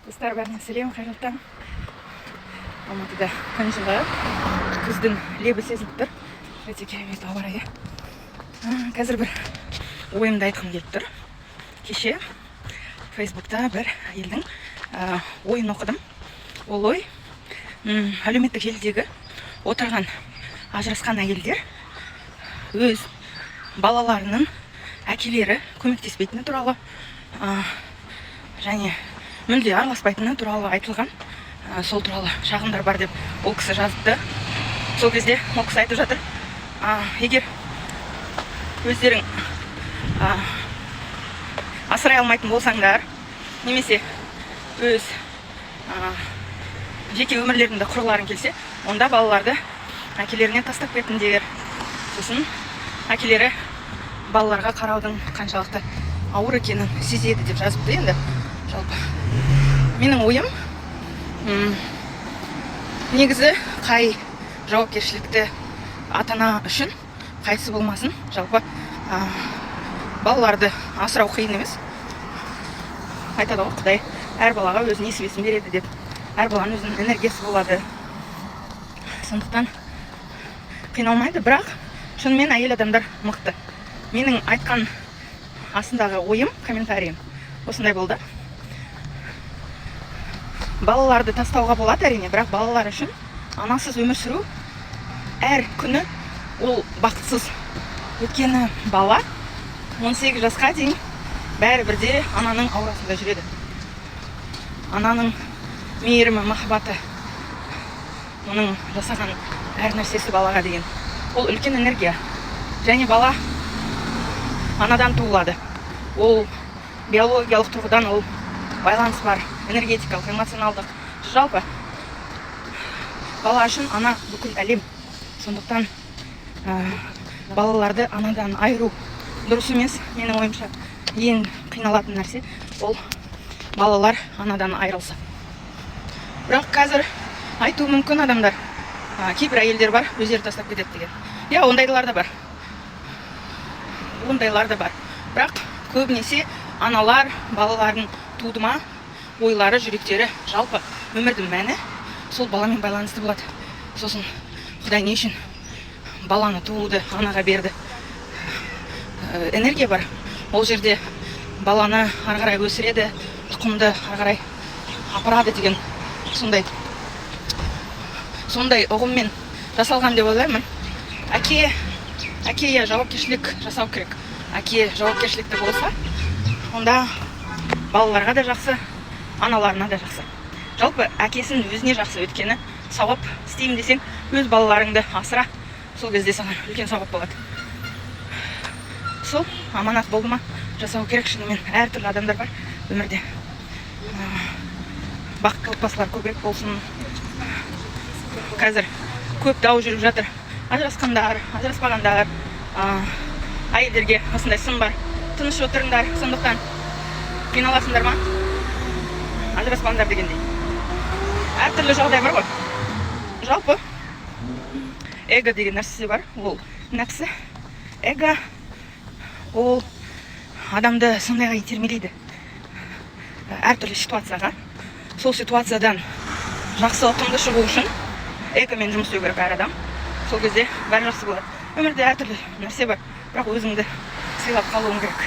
Достар, бәріне сәлем, қайырлы таң. Алматыда күн жылы, күздің лебі сезіліп тұр. Өте керемет ауа райы. Қазір бір ойымды айтқым келіп тұр. Кеше Фейсбукта бір әйелдің ойын оқыдым. Ол ой әлеуметтік желідегі отырған ажырасқан әйелдер өз балаларының әкелері көмектеспейтіні туралы және мүлде араласпайтыны туралы айтылған. Сол туралы шағымдар бар деп ол кісі жазыпты. Сол кезде ол кісі айтып жатыр, егер өздерің асырай алмайтын болсаңдар, немесе өз жеке өмірлеріңді құрғыларың келсе, онда балаларды әкелеріне тастап кетіңдер. Сосын әкелері балаларға қараудың қаншалықты ауыр екенін сезеді деп жазыпты. Енді жалпы менің ойым, негізі қай жауапкершілікті ата-ана үшін қайсы болмасын, жалпы балаларды асырау қиын емес. Айтады ғой, Құдай әр балаға өз несібесін береді деп, әр баланың өзінің энергиясы болады. Сондықтан қиналмайды, бірақ шынымен әйел адамдар мықты. Менің айтқан астындағы ойым, комментарием осындай болды. Балаларды тастауға болады әрине, бірақ балалар үшін анасыз өмір сүру әр күні ол бақытсыз. Өйткені бала 18 жасқа дейін бәрі бірде ананың аурасында жүреді. Ананың мейірімі, махаббаты, оның жасаған әр нәрсесі балаға деген. Ол үлкен энергия. Және бала анадан туылады. Ол биологиялық тұрғыдан ол байланыс бар, энергетикалық, эмоционалдық. Жалпы бала үшін ана бүкіл әлем. Сондықтан балаларды анадан айыру дұрыс емес. Менің ойымша ең қиналатын нәрсе ол балалар анадан айырылса. Бірақ қазір айту мүмкін адамдар, кейбір әйелдер бар, өздері тастап кетеді деген. Я, ондайлар да бар. Ондайлар да бар. Бірақ көбінесе аналар балаларын туды ма, ойлары, жүректері, жалпы өмірдің мәні сол баламен байланысты болады. Сосын Құдай не үшін баланы туды анаға берді? Энергия бар. Ол жерде баланы ары қарай өсіреді, тұқымды ары қарай апарады деген сондай ұғыммен жасалған деп ойлаймын. Әке жауапкершілік жасау керек. Әке жауапкершілікті болса, онда балаларға да жақсы, аналарына да жақсы. Жалпы әкесін өзіне жақсы, өткені сауап істеймін десең, өз балаларыңды асыра, сол кезде саған үлкен сауап болады. Сол аманат болды ма, жасау керек. Шынымен әртүрлі адамдар бар өмірде. Бақытты отбасылар көбірек болсын. Қазір көп дау жүріп жатыр. Ажырасқандар, ажыраспағандар, әйелдерге осындай сын бар. Тыныш отырыңдар, сондықтан қиналасыңдар ма? Ажыраспаңдар дегендей. Әртүрлі жағдай бар ғой. Жалпы эго деген нәрсе бар. Ол нәпсі. Эго ол адамды сондайға итермелейді. Әртүрлі ситуацияға. Сол ситуациядан жақсы ұтымды шығу үшін эгомен жұмыс істеу керек әр адам. Сол кезде бәрі жақсы болады. Өмірде әртүрлі нәрсе бар, бірақ өзіңді сыйлап қалуың керек.